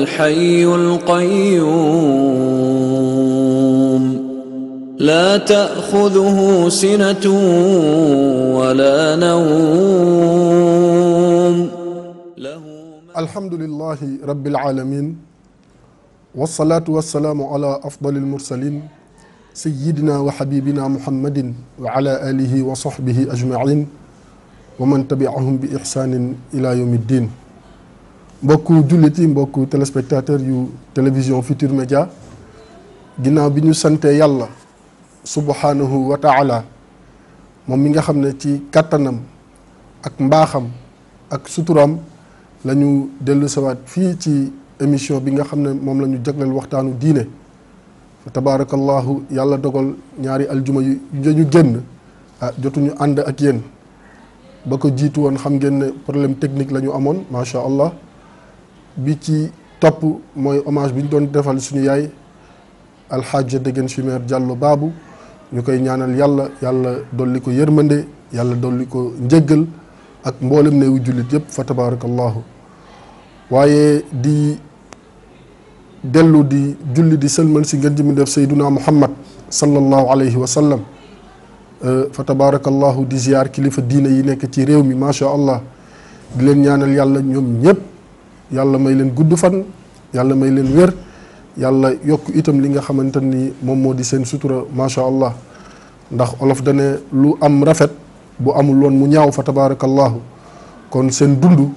الحي القيوم لا تأخذه سنة ولا نوم له الحمد لله رب العالمين والصلاة والسلام على أفضل المرسلين سيدنا وحبيبنا محمد وعلى آله وصحبه أجمعين ومن تبعهم بإحسان إلى يوم الدين. mbokku jullit yi mbokku téléspectateur yu télévision Futurs Médias ginnaaw bi ñu sante yàlla subhanahu wa taala moom mi nga xam ne ci kàttanam ak mbaaxam ak suturam la ñu dellu sawaat fii ci émission bi nga xam ne moom la ñu jagleel waxtaanu diine fa tabaarakallahu yàlla dogal ñaari aljuma yu ñu génn jotuñu ànd ak yéen ba ko jiitu woon xam ngeen ne problème technique la ñu amoon macha allah bi ci topp mooy hommage bi ñu doon defal suñu yaay alxaaja Degen Chimère Diallo Babou ñu koy ñaanal yàlla dolli ko yërmande yàlla dolli ko njëggal ak mboolem néewu jullit yëpp fa tabaarakallahu waaye di dellu di julli di sëlmal si ngeen ji mu def sayduna muhammad sallallahu alayhi wa sallam fa tabaarakallahu di ziyaar kilifa diine yi nekk ci réew mi macha allah di leen ñaanal yàlla ñoom ñëpp yàlla may leen gudd fan yàlla may leen wér yàlla yokk itam li nga xamante ni moom moo di seen sutura macha allah ndax olof dane lu am rafet bu amul woon mu ñaaw fa tabaarakallahu kon seen dund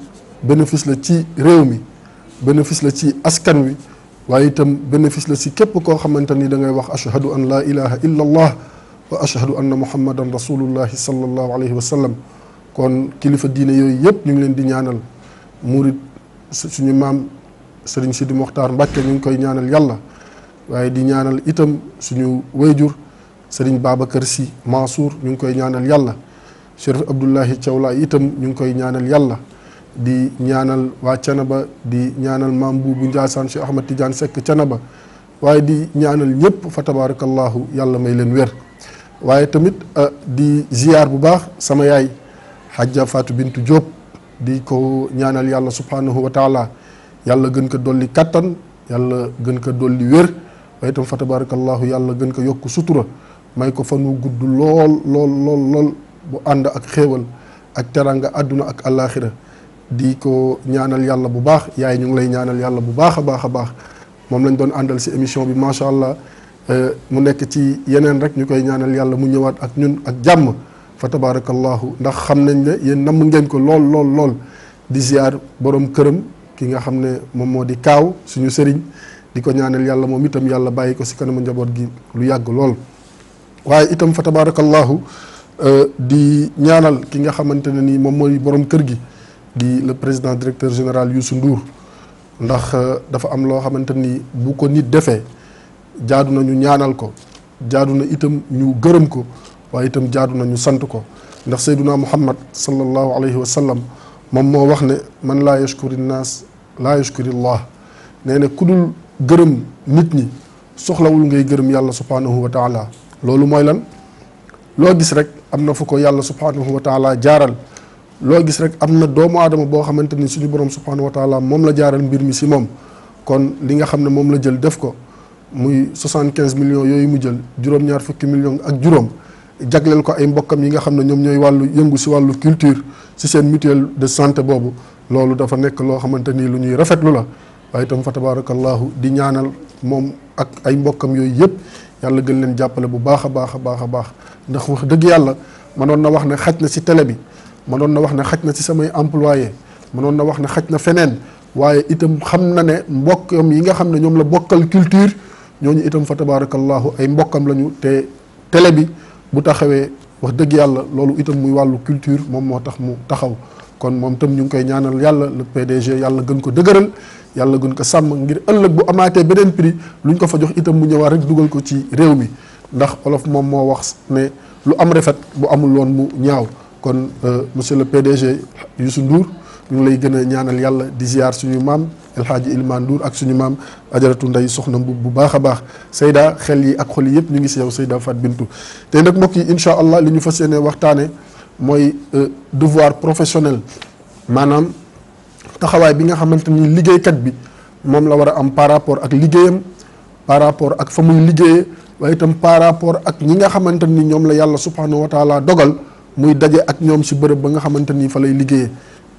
bénéfice la ci réew mi bénéfice la ci askan wi waaye itam bénéfice la ci képp koo xamante ni da ngay wax ashhadu an la ilaha illa allah wa ashhadu anna muhammadan rasulullahi sallallahu alayhi wa sallam kon kilifa diine yooyu yëpp ñu ngi leen di ñaanal murit suñu maam Serigne Sidi Mokhtar Mbacke ñu ngi koy ñaanal yàlla waaye di ñaanal itam suñu wayjur Serigne Babacar Sy Mansour ñu ngi koy ñaanal yàlla Chérif Abdoulahi Thiawla itam ñu ngi koy ñaanal yàlla di ñaanal waa Canaba di ñaanal maam Buubu Ndiassane Cheikh Ahmad Tidiane Seck Canaba waaye di ñaanal ñëpp fa tabarakallahu yàlla may leen wér waaye tamit di ziyaar bu baax sama yaay Hajja Fatou Bintou Diop di ko ñaanal yàlla subhanahu wa taala yàlla gën ko dolli kattan yàlla gën ko dolli wér waaye itam fa tabarakallahu yàlla gën ko yokk sutura may ko fan wu gudd lool bu ànd ak xéewal ak teranga àdduna ak àllaaxira di ko ñaanal yàlla bu baax yaay ñu ngi lay ñaanal yàlla bu baax a baax a baax moom lañ doon àndal si émission bi macha allah mu nekk ci yeneen rek ñu koy ñaanal yàlla mu ñëwaat ak ñun ak jàmm fa tabarakallahu ndax xam nañ ne yéen namm ngeen ko lool di ziar borom këram ki nga xam ne moom moo di kaaw suñu sëriñ di ko ñaanal yàlla moom itam yàlla bàyyi ko si kanamu njaboot gi lu yàgg lool waaye itam fa tabarakallahu di ñaanal ki nga xamante ne ni moom mooy borom kër gi di le président directeur général Youssou Ndour ndax dafa am loo xamante ni bu ko nit defee jaadu na ñu ñaanal ko jaadu na itam ñu gërëm ko waaye itam jaadu na ñu sant ko ndax sayduna muhammad sallallahu alayhi wa sallam moom moo wax ne man laa yashkuri naas laa yashkuri llah nee na ku dul gërëm nit ñi soxlawul ngay gërëm yàlla subhanahu wa taala loolu mooy lan loo gis rek am na fu ko yàlla subhanahu wa taala jaaral loo gis rek am na doomu aadama boo xamante ni suñu borom subhanahu wa taala moom la jaaral mbir mi si moom kon li nga xam ne moom la jël def ko muy 75 millions yooyu mu jël juróom-ñaar fukki millions ak juróom jagleel ko ay mbokkam yi nga xam ne ñoom ñooy wàllu yëngu si wàllu culture si seen mutuelle de santé boobu loolu dafa nekk loo xamante ni lu ñuy rafetlu la waaye itam fa tabarakallahu di ñaanal moom ak ay mbokkam yooyu yëpp yàlla gën leen jàppale bu baax a baax ndax wax dëgg yàlla mënoon na wax ne xaj na si télé bi mënoon na wax ne xaj na si samay employé mënoon na wax ne xaj na feneen waaye itam xam na ne mbokkam yi nga xam ne ñoom la bokkal culture ñooñu itam fa tabarakallahu ay mbokkam lañu te télé bi bu taxawee wax dëgg yàlla loolu itam muy wàllu culture moom moo tax mu taxaw kon moom itam ñu ngi koy ñaanal yàlla le PDG yàlla gën ko dëgëral yàlla gën ko sàmm ngir ëllëg bu amaatee beneen prix luñ ko fa jox itam mu ñëwaat rek dugal ko ci réew mi ndax olof moom moo wax ne lu am rafet bu amul woon mu ñaaw kon monsieur le PDG Youssou Ndour ñu ngi lay gën a ñaanal yàlla di ziar suñu maam El Hadji Iliman Ndour ak suñu maam ajaratu Ndey Soxna Mbub bu baax a baax Seyda xel yi ak xol yi yëpp ñu ngi si yow Seyda Fat Bintou tey nag mbokk yi incha allah li ñu fas yéene waxtaane mooy devoir professionnel maanaam taxawaay bi nga xamante ni liggéeykat bi moom la war a am par rapport ak liggéeyam, par rapport ak fa muy liggéeyee, waaye itam par rapport ak ñi nga xamante ni ñoom la yàlla subhanahu wa taala dogal muy daje ak ñoom si bërëb ba nga xamante ni fa lay liggéeyee.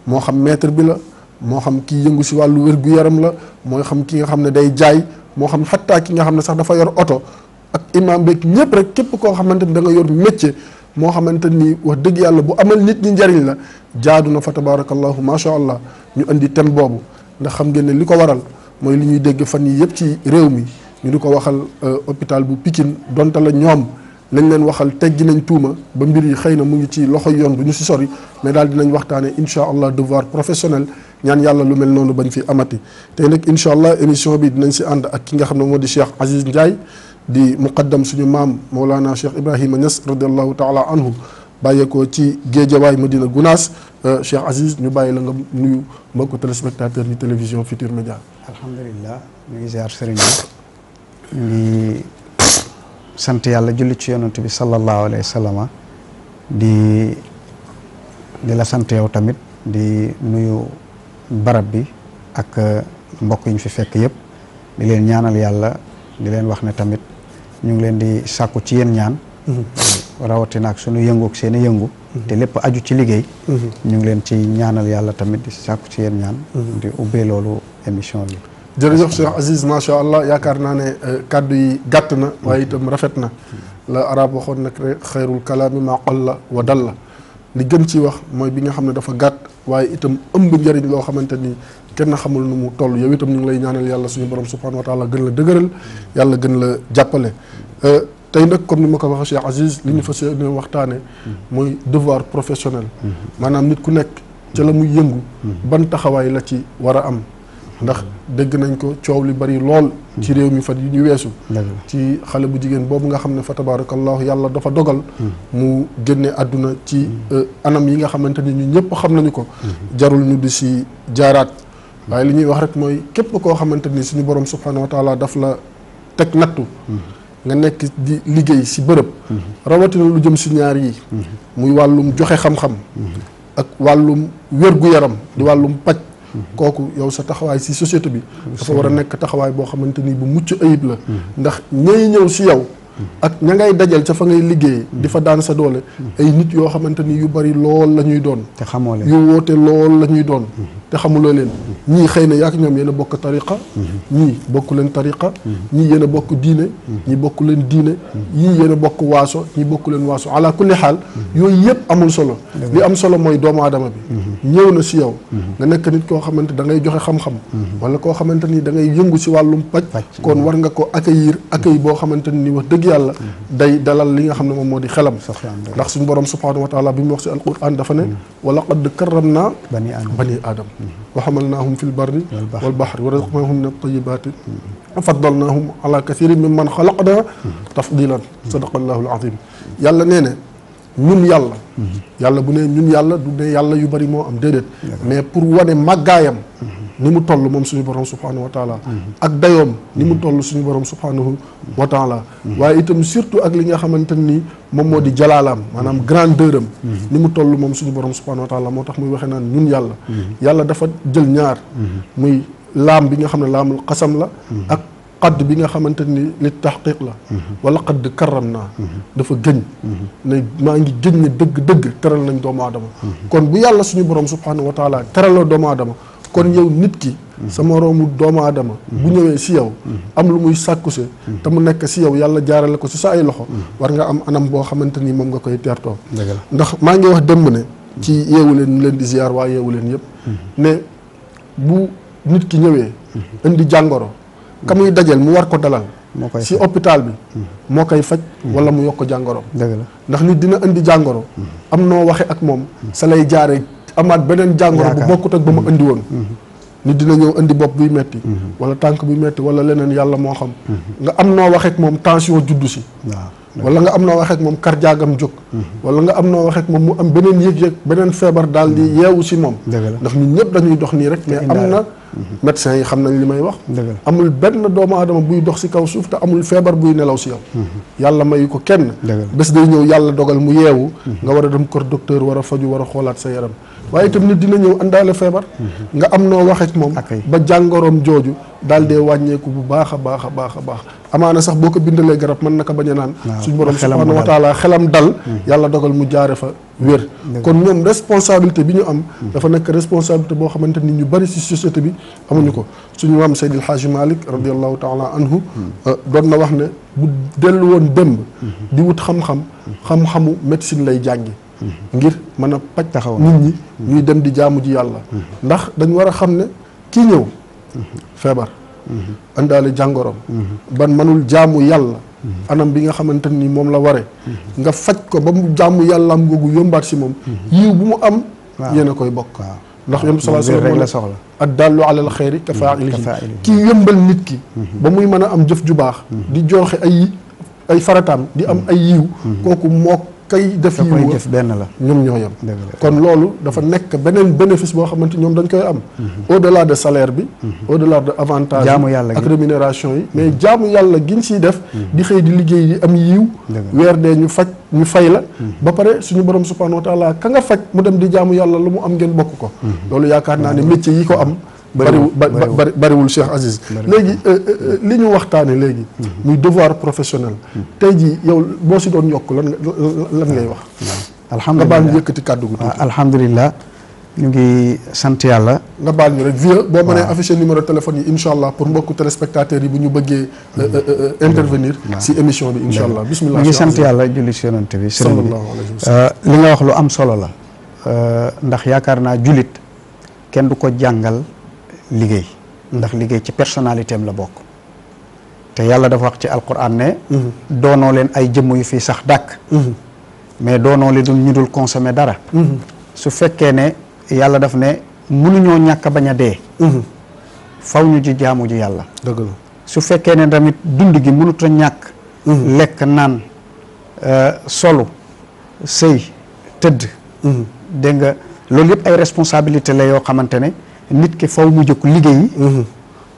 moo xam maître bi la, moo xam kii yëngu si wàllu wér-gu-yaram la, moo xam ki nga xam ne day jaay, moo xam xattaa ki nga xam ne sax dafa yor oto, ak imam beeg ñëpp rek, képp koo xamante ni da nga yor métier moo xamante ni wax dëgg yàlla bu amal nit ñi njariñ la, jaadu na fa tabarakallahu macha allah ñu indi thème boobu. ndax xam ngeen ne li ko waral mooy li ñuy dégg fan yi yëpp ci réew mi ñu di ko waxal hôpital bu Pikine, donte la ñoom lañ leen waxal teggi nañ tuuma ba mbir yi xëy na mu ngi ci loxoy yoon bu ñu si sori, mais daal dinañ waxtaane incha allah devoir professionnel, ñaan yàlla lu mel noonu bañ fi amati. tey nag incha allah émission bi dinañ si ànd ak ki nga xam ne moo di Cheikh Aziz Ndiaye, di muqaddam suñu maam Mawlana Cheikh Ibrahima Niass radiallahu taala anhu, bàyyeekoo ci Géejawaay Madina Gunaas. Cheikh Aziz, ñu bàyyi la nga nuyu mbokku téléspectateur yi télévision Futurs Médias. alhamdulilah, ñu ngi ziar sëriñ bi, ñu ngi sant yàlla julli ci yonent bi sallallahu alayhi wa sallam, di la sant yow tamit, di nuyu barab bi ak mbokk yi ñu fi fekk yëpp, di leen ñaanal yàlla, di leen wax ne tamit ñu ngi leen di sàkku ci yéen ñaan, rawatina ak sunu yëngu ak seen i yëngu, te lépp aju ci liggéey. ñu ngi leen ci ñaanal yàlla tamit di sàkku ci yéen ñaan, di ubbee loolu émission bi. jërëjëf Cheikh Aziz, macha allah, yaakaar naa ne kàddu yi gàtt na waaye itam rafet na. la arab waxoon nag rek xayrul kalaami maa qalla wa dalla, li gën ci wax mooy bi nga xam ne dafa gàtt waaye itam ëmb njëriñ loo xamante ni kenn xamul nu mu toll. yow itam ñu ngi lay ñaanal yàlla suñu borom subhanahu wa taala gën la dëgëral, yàlla gën la jàppale. tey nag comme ni ma ko waxee Cheikh Aziz, li ñu fas yéene waxtaane mooy devoir professionnel, maanaam nit ku nekk ca la muy yëngu ban taxawaay la ci war a am. ndax dégg nañ ko coow li bari lool ci réew mi fa yi ñu weesu, ci xale bu jigéen boobu nga xam ne fa tabarakallahu yàlla dafa dogal mu génne àdduna ci anam yi nga xamante ni ñu ñëpp xam nañu ko, jarul ñu di si jaaraat. waaye li ñuy wax rek mooy képp koo xamante ni suñu borom subhanahu wa taala daf la teg nattu nga nekk di liggéey si bërëb, rawatina lu jëm si ñaar yi, muy wàllum joxe xam-xam ak wàllum wér-gu-yaram di wàllum paj, kooku yow sa taxawaay si société bi dafa war a nekk taxawaay boo xamante ni bu mucc ayib la. ndax ñay ñëw si yow ak ña ngay dajal ca fa ngay liggéey di fa daan sa doole, ay nit yoo xamante ni yu bari lool la ñuy doon, te xamoo leen, yu woote lool la ñuy doon te xamuloo leen. ñii xëy na yaak ñoom yéen a bokk tariqa, ñii bokku leen tariqa, ñii yéen a bokk diine, ñii bokku leen diine, ñii yéen a bokk waaso, ñii bokku leen waaso. ala kulli xaal yooyu yëpp amul solo. li am solo mooy doomu aadama bi ñëw na si yow nga nekk nit koo xamante da ngay joxe xam-xam, wala koo xamante ni da ngay yëngu si wàllum paj, kon war nga ko accueillir accueil boo xamante ni wax dëgg yàlla day dalal li nga xam ne moom moo di xelam. ndax suñu borom subhanahu wa taala bi mu wax si alquran dafa ne wa laqad karramna bani aadam wa hamalnaahum fil barri wal bahri wa razaqnaahum min at-tayyibaati wa faddalnaahum ala kathirin mimman xalaqna tafdilan sadaqallahu al-azim. yàlla nee ne ñun yàlla, yàlla bu ne ñun yàlla du ne yàlla yu bari moo am, déedéet, mais pour wane màggaayam ni mu toll moom suñu borom subhanahu wa taala ak dayoom ni mu toll suñu borom subhanahu wa taala, waaye itam surtout ak li nga xamante ni moom moo di jalaalaam, maanaam grandeur am ni mu toll moom suñu borom subhanahu wa taala. moo tax muy waxee naan ñun yàlla, yàlla dafa jël ñaar, muy laam bi nga xam ne laamul xasam la ak qadd bi nga xamante ni li taxqiq la, wala qadd karram naa, dafa gëñ ne maa ngi gëñ ne dëgg-dëgg teral nañ doomu aadama. kon bu yàlla suñu borom subhanahu wa taala teral la doomu aadama, kon yow nit ki sa moroomu doomu aadama bu ñëwee si yow am lu muy sàkkuse te mu nekk si yow yàlla jaarale ko si sa ay loxo, war nga am anam boo xamante ni moom nga koy teertoo. ndax maa ngi wax démb ne ci yeewu leen ñu leen di ziar waa yeewu leen yëpp ne bu nit ki ñëwee indi jàngoro, ka muy dajal mu war ko dalal si hôpital bi moo koy faj wala mu yokk jàngoro. ndax nit dina indi jàngoro am noo waxe ak moom sa lay jaare amaat beneen jàngoro bu bokkut ak ba mu indi woon. nit dina ñëw indi bopp buy metti wala tànk buy metti wala leneen, yàlla moo xam, nga am noo waxe ak moom tension juddu si, wala nga am noo waxee ak moom cardiaque am jóg, wala nga am noo waxee ak moom mu am beneen yëg-yëg, beneen feebar daal di yeewu si moom. ndax ñun ñëpp dañuy dox nii rek, mais am na médecins yi xam nañ li may wax. amul benn doomu aadama buy dox si kaw suuf te amul feebar buy nelaw si yow. yàlla mayu ko kenn. bés day ñëw yàlla dogal mu yeewu. nga war a dem kër docteur war a faju war a xoolaat sa yaram. waaye itam nit dina ñëw àndaale feebar nga am noo waxeek moom ba jàngoroom jooju daal dee wàññeeku bu baax a baax a baax a baax amaana sax boo ko bindalee garab mën na ko bañ a naan suñu borom subhanahu wa taala xelam dal yàlla dogal mu jaare fa wér kon ñoom responsabilité bi ñu am dafa nekk responsabilité boo xamante ni ñu bari ci société bi amuñu ko suñu maam Seydil Hadji Malick radiallahu taala anhu doon na wax ne bu dellu woon démb di wut xam-xamu médecine lay jàngi ngir mën a paj taxaw nit ñi ñuy dem di jaamu ji yàlla ndax dañ war a xam ne kii ñëw feebar àndaale jàngoroom ban mënul jaamu yàlla anam bi nga xamante ni moom la ware nga faj ko ba mu jaamu yàlla am googu yombaat si moom yiw bu mu am yéen a koy bokk ndax yonent sallallahu alayhi wa sallam soxla ad dallu ala al xayri ka faa'ilihi kii yëmbal nit ki ba muy mën a am jëf ju baax di joxe ay farataam di am ay yiw kooku moo kay def yiw benn la ñoom ñoo yem kon loolu dafa nekk beneen bénéfice boo xamante ñoom dañ koy am au delà de salaire bi au delà de avantage ak rémunération yi mais jaamu yàlla giñ siy def di xëy di liggéey di am yiw weer dee ñu fay la ba pare suñu borom subhanahu wa taala ka nga faj mu dem di jaamu yàlla lu mu am ngeen bokk ko loolu yaakaar naa ne métier yi ko am bariwul Cheikh Aziz léegi li ñu waxtaane léegi muy devoir professionnel tey jii yow boo si doon yokk lan ngay wax alhamdulilah nga baal ñu yëkkati kàddu gu tuuti alhamdulilah ñu ngi sant yàlla nga baal ñu rek vieux boo mënee afficher numéro téléphone yi incha allah pour mbokku téléspectateurs yi bu ñu bëggee intervenir si émission bi incha allah bismillah ñu ngi sant yàlla julli si yonante bi sallallahu alayhi wa sallam li nga wax lu am solo la ndax yaakaar naa jullit kenn du ko jàngal liggéey ndax liggéey ci personnalité am la bokk te yàlla dafa wax ci alquran ne doonoo leen ay jëmm yu fii sax dàkk mais doonoo leen ñu dul consommer dara su fekkee ne yàlla daf ne mënuñoo ñàkk a bañ a dee faw ñu ji jaamu ji yàlla dëgg la su fekkee ne tamit dund gi mënut a ñàkk lekk naan solu sëy tëdd dégg nga loolu yëpp ay responsabilité la yoo xamante ne nit ki faw mu jóg liggéeyi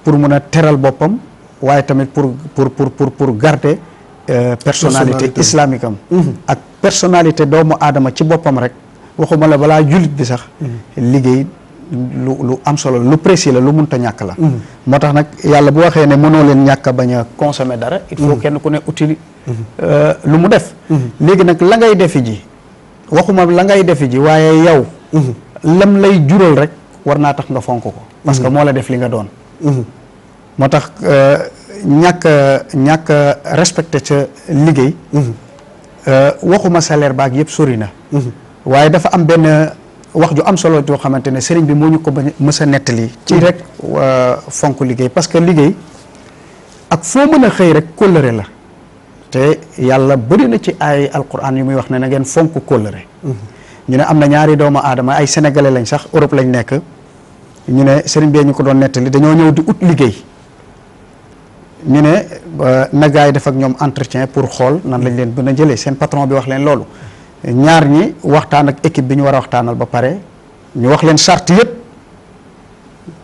pour mun a teral boppam waaye tamit pour garder personnalité islamique am ak personnalité doomu aadama ci boppam rek waxuma la balaa jullit bi sax liggéey lu am solo lu précis la lu munta ñàkk la moo tax nag yàlla bu waxee ne mënoo leen ñàkk a bañ a consommer dara il faut kenn ku ne utili lu mu def léegi nag la ngay defi ji waxuma la ngay defi ji waaye yow lam lay jural rek war naa tax nga fonk ko parce que moo la def li nga doon moo tax ñàkk respecté ca liggéey waxuma salaire baag yëpp sori na waaye dafa am benn wax ju am solo joo xamante ne sëriñ bi moo ñu ko mës a nettali ci rek fonk liggéey parce que liggéey ak foo mën a xëy rek kóllëre la te yàlla bëri na ci ay alquran yu muy wax ne na ngeen fonk kóllëre ñu ne am na ñaari doomu aadama ay sénégalais lañ sax Europe lañ nekk ñu ne sëriñ bee ñu ko doon nettali dañoo ñëw di ut liggéey ñu ne na gars yi def ak ñoom entretien pour xool nan lañ leen mën a jëlee seen patron bi wax leen loolu ñaar ñi waxtaan ak équipe bi ñu war a waxtaanal ba pare ñu wax leen charte yëpp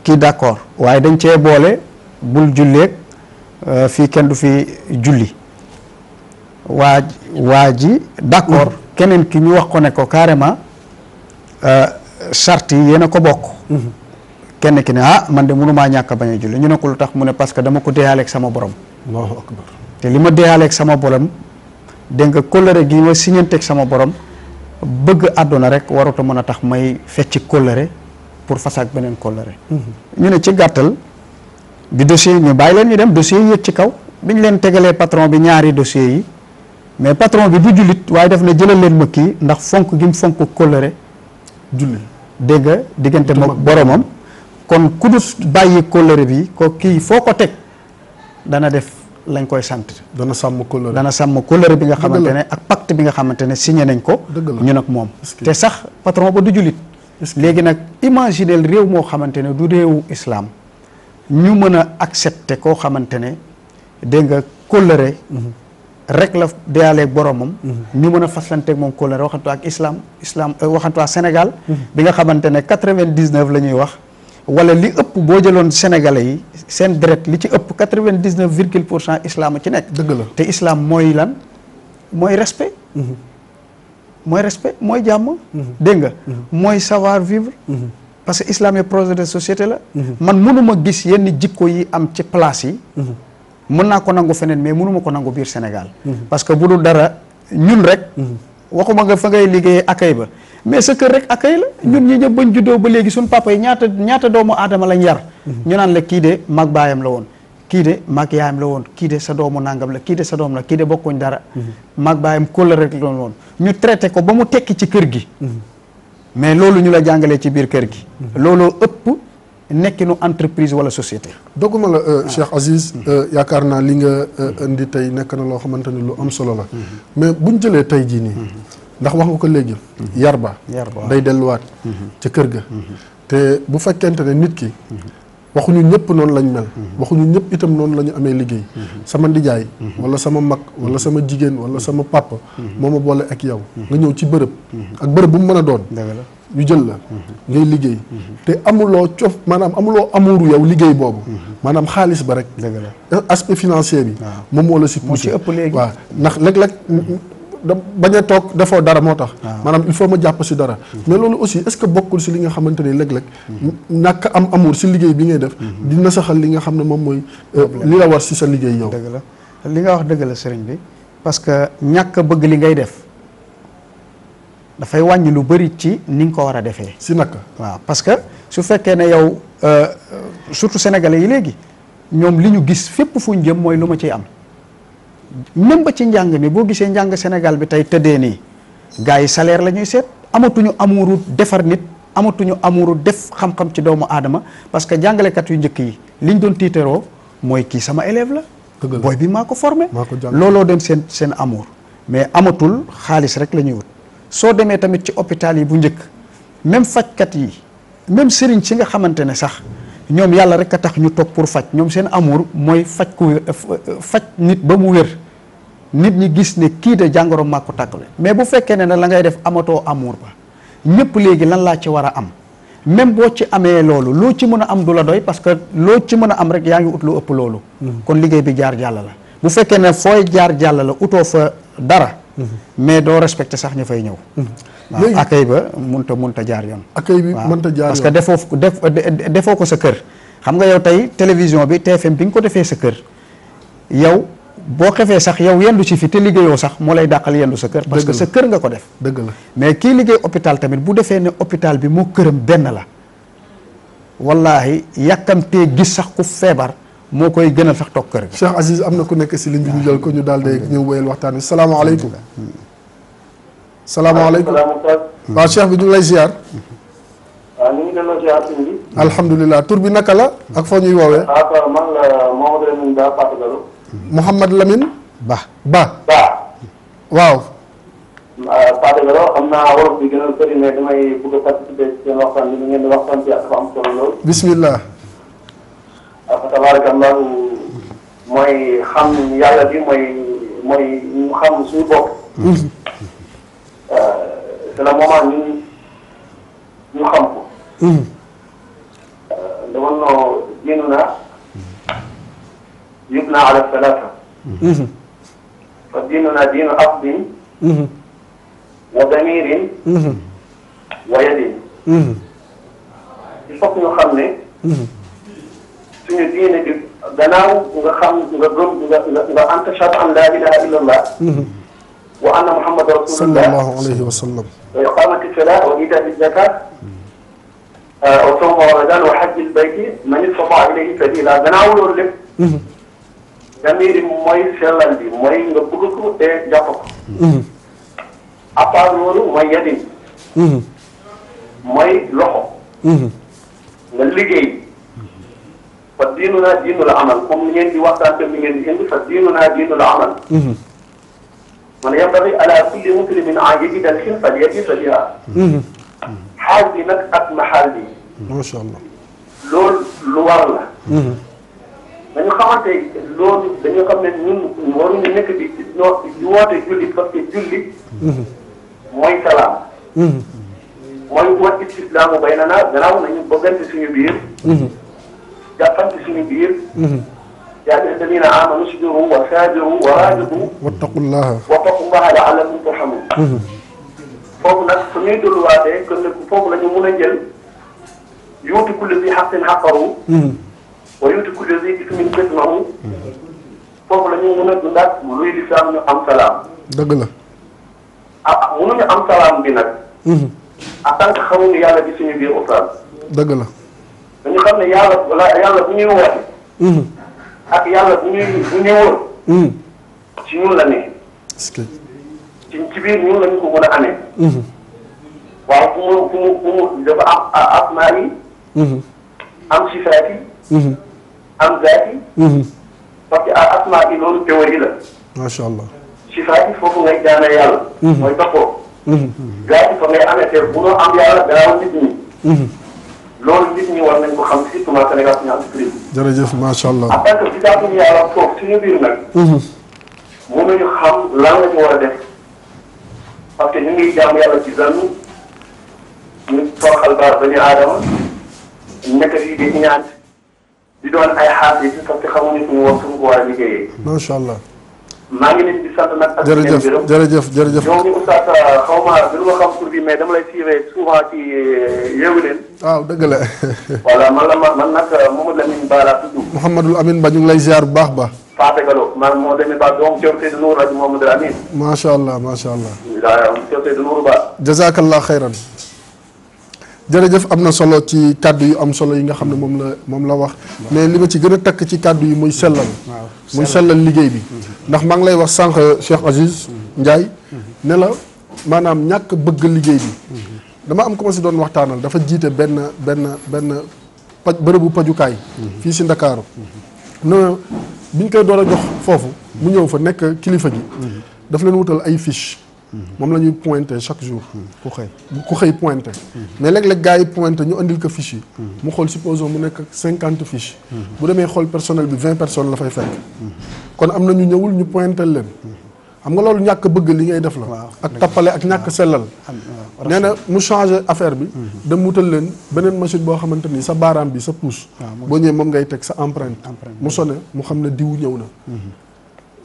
kii d'accord waaye dañ cee boole bul julleeg fii kenn du fi julli waa ji d'accord keneen ki ñu wax ko ne ko carrément charte yi yéen a ko bokk kenn ki ne man de mënumaa ñàkk a bañ a julli ñu ne ko lu tax mu ne parce que dama ko déyaaleeg sama borom Allahu akbar te li ma déyaaleeg sama borom dégg nga kóllëre gi ma siñanteeg sama borom bëgg àdduna rek warut a mën a tax may fecci kóllëre pour fas ak beneen kóllëre ñu ne ci gàttal bi dossier ñu bàyyi leen ñu dem dossier yi yëg ci kaw bi ñu leen tegalee patron bi ñaari dossier yi mais patron bi du jullit waaye daf ne jëlal leen ma kii ndax fonk gi mu fonk kóllëre julli dégg nga diggante moom boromam kon ku dut bàyyi kóllëre bi ko kii foo ko teg dana def lañ koy sant dana sàmm kóllëre bi nga xamante ne ak pacte bi nga xamante ne signé nañ ko ñu nag moom te sax patron ba du jullit léegi nag imagineel réew moo xamante ne du réewu islam ñu mën a accepter koo xamante ne dégg nga kóllëre rek la deyaaleeg boromam ñu mën a faslanteeg moom kóllëre waxantu ak islam waxantu ak Sénégal bi nga xamante ne 99 la ñuy wax wala li ëpp boo jëloon sénégalais yi seen deret li ci ëpp 99% islam ci nekk dëgg la te islam mooy lan mooy respect mooy respect mooy jàmm. dégg nga mooy savoir vivre. parce que islam est projet de société la. man mënuma gis yenn jikko yi am ci place yi. mën naa ko nangu feneen mais mënuma ko nangu biir Sénégal. parce que bu dul dara ñun rek. waxuma nga fa ngay liggéeyee accueil ba mais sa kër rek accueil la. ñun ñi ñëpp bañ juddoo ba léegi suñu papa yi ñaata doomu aadama lañ yar. ñu naan la kii de mag baayam la woon. kii de mag yaayam la woon kii de sa doomu nangam la kii de sa doom la kii de bokkuñ dara. mag baayam kóllëre rek la woon ñu traité ko ba mu tekki ci kër gi. mais loolu ñu la jàngalee ci biir kër gi. looloo ëpp nekkinu entreprise wala société. dogguma la Cheikh Aziz yaakaar naa li nga indi tey nekk na loo xamante ni lu am solo la. mais buñ jëlee tey jii nii. ndax wax nga ko léegi. yar ba day delluwaat. ca kër ga. te bu fekkente ne nit ki. waxuñu ñëpp noonu lañ mel. waxuñu ñëpp itam noonu la ñu amee liggéey. sama ndijaay. wala sama mag wala sama jigéen wala sama papa. moo ma boole ak yow. nga ñëw ci bërëb. ak bërëb bu mu mën a doon. ñu jël la. ngay liggéey. te amuloo maanaam amuloo amuuru yow liggéey boobu. maanaam xaalis ba rek. aspect financier bi. moom moo la si poussé. moo ci ëpp léegi waaw ndax léeg-léeg bañ a toog defoo dara moo tax. maanaam il faut ma jàpp si dara. mais loolu aussi est-ce que bokkul si li nga xamante ni léeg-léeg. ñàkk am amour si liggéey bi ngay def. dina saxal li nga xam ne moom mooy. li la war si sa liggéey yow. dëgg la li nga wax dëgg la sëriñ bi parce que ñàkk bëgg li ngay def dafay wàññi lu bëri ci ni nga ko war a defee. si naka. waaw parce que su fekkee ne yow surtout sénégalais yi léegi ñoom li ñu gis fépp fu ñu jëm mooy lu ma ciy am. même ba ci njàng mi boo gisee njàng Sénégal bi tey tëddee nii gars yi salaire la ñuy seet amatuñu amuuru defar nit amatuñu amuuru def xam-xam ci doomu aadama parce que jàngalekat yu njëkk yi liñ doon tiitaroo mooy kii sama élève la. booy bi maa ko formé. looloo doon seen amour. mais amatul xaalis rek la ñuy wut soo demee tamit ci hôpital yi bu njëkk même fajkat yi même sëriñ si nga xamante ne sax. ñoom yàlla rek a tax ñu toog pour faj ñoom seen amour mooy faj nit ba mu wér nit ñi gis ne kii de jàngoro maa ko tàggale mais bu fekkee ne la ngay def amatoo amour ba ñëpp léegi lan laa ci war a am même boo ci amee loolu loo ci mën a am du la doy parce que loo ci mën a am rek yaa ngi ut lu ëpp loolu. kon liggéey bi jaar jàll la bu fekkee ne fooy jaar jàll la utoo fa dara. mais doo respecté sax ñu fay ñëw. léegi waaw accueil ba munta jaar yoon. accueil bi munta jaar yoon parce que defoo ko sa kër. xam nga yow tey télévision bi TFM bi nga ko defee sa kër yow boo xefee sax yow yendu ci fi te liggéeyoo sax moo lay dàqal yendu sa kër. parce que sa kër nga ko def. dëgg la mais kii liggéey hôpital tamit bu defee ne hôpital bi moo këram benn la wallaahi yàkkamtee gis sax ku feebar moo koy gënal sax toog kër ga. Cheikh Aziz am na ku nekk si ligne bi ñu jël ko ñu daal di ñëw wéyal waxtaan wi salaamaaleykum. salaamaaleykum waaw Cheikh bi ñu ngi lay ziar. waaw ñu ngi delloo ziar sëñ bi. alhamdulilah tur bi naka la ak foo ñuy woowee. man la Mouhamadou Lamine Ba Patagalo. Mouhamad Lamine. Ba. waaw. Patagalo xam naa wolof bi gën a bëri mais damay bëgg a participer ci seen waxtaan bi ni ngeen di waxtaan ci dafa am solo lool. bismillah. fa tabarakallahu mooy xam yàlla bi mooy ñu xam suñu bopp. c'est le moment ñu xam ko. dama noo diinuna yubna ala salata. fa diinuna diinu aqdin. wa damirin. wa yadin. il faut que ñu xam ne. suñu diine bi gannaaw nga xam nga gëm nga antashhadu an la ilaha illallah. wa anna muhammadan rasulullah sallallahu alayhi wa sallam. wa iqamati salat wa itaati zakat wa sawm ramadan wa hajjil bayti man istata ilayhi sabila gannaaw loolu lépp. damiri mooy sellal bi mooy nga bëgg ko te jàpp ko. à part loolu mooy yadin. mooy loxo. nga liggéey. fa diinuna diinul amal comme ni ngeen di waxtaan te ni ngeen di indi fa diinuna diinul amal. man yambagi ala kulli muslimin an yajida al-hilfa liyajida biha. xaal bi nag ak maxaal bi. macha allah. loolu lu war la. dañu xamante loolu dañu xam ne ñun waruñu nekk di woote julli parce que julli. mooy salaam. mooy wat istislaamu baynana gannaaw nañu bëggante suñu biir. jàppante suñu biir. yaa ngi leen a amanu usbiru wa saabiru wa raabitu. wattaqullaha la'allakum turhamun. foofu nag su ñuy dulluwaatee que ne foofu la ñu mun a jël yuuti kulli bi xaqin xaqaru wa yuuti kulli bi ismin kismahu foofu la ñu mun a dundaat luy lislaam ñu am salaam. dëgg la. ah munuñu am salaam bi nag. en tant que xamuñu yàlla ci suñu biir ustaas. dëgg la. dañu xam ne yàlla bu ñuy woote. ak yàlla bu ñuy wër. ci ñun la ne. est-ce que. ci biir ñun lañu ko mën a amee. waaw fu mu dafa am asmaa yi. am sifaat yi. am zaat yi. parce que asmaa yi loolu théorie la. macha allah. sifaat yi foofu ngay jaamee yàlla. mooy toppoo. zaat yi fa ngay amee te bu noo am yàlla daaw nit ñi. loolu nit ñi war nañ ko xam surtout ma Sénégal suñu entreprise. jërëjëf macha allah. en tant que gisaatuñu yàlla foofu suñu biir nag. mënuñu xam lan la ñu war a def parce que ñu ngi jaam yàlla ci zannu ñu toroxal ba ñu aadama nekk fii di ñaan di doon ay xaas yi parce que xamuñu suñu wax suñu ko war a liggéeyee. macha allah. maa ngi leen di sant nag. ak jërëjëf jërëjëf jërëjëf. ñoom ñu oustaz xaw ma gënu ma xam tur bi mais dama lay suivre souvent ci Yeewu Leen. waaw dëgg la. voilà man nag Mamadou Lamine Ba laa tudd. Mouhamadul Amin Ba ñu ngi lay ziar bu baax ba. Fatou Gallo man moo demee ba doom Thiaw Seydou Nour ak Mamadou Amin. macha allah macha allah. waaw Thiaw Seydou Nour Ba. jazakallah xayran. jërëjëf am na solo ci kàddu yu am solo yi nga xam ne moom la wax mais li ma ci gën a takk ci kàddu yi muy sellal. muy sellal liggéey bi. ndax maa ngi lay wax sànq Cheikh Aziz Ndiaye. ne la maanaam ñàkk bëgg liggéey bi. dama am commencé doon waxtaanal dafa jiite benn bërëbu pajukaay. fii si Ndakaaru. non biñ koy door a jox foofu. mu ñëw fa nekk kilifa gi. daf leen wutal ay fiche moom la ñuy pointé chaque jour. ku xëy pointé. mais léeg-léeg gars yi pointé ñu andil ko fiche yi. mu xool supposons mu nekk 50 fiches. bu demee xool personnel bi 20 personnes la fay fekk. kon am na ñu ñëwul ñu pointé leen. xam nga loolu ñàkk bëgg li ngay def la. ak tappale ak ñàkk sellal. nee na mu changé affaire bi. dem wutal leen beneen machine boo xamante ni sa baaraam bi sa pouce. boo ñëwee moom ngay teg sa empreinte. mu sonné mu xam ne diw ñëw na.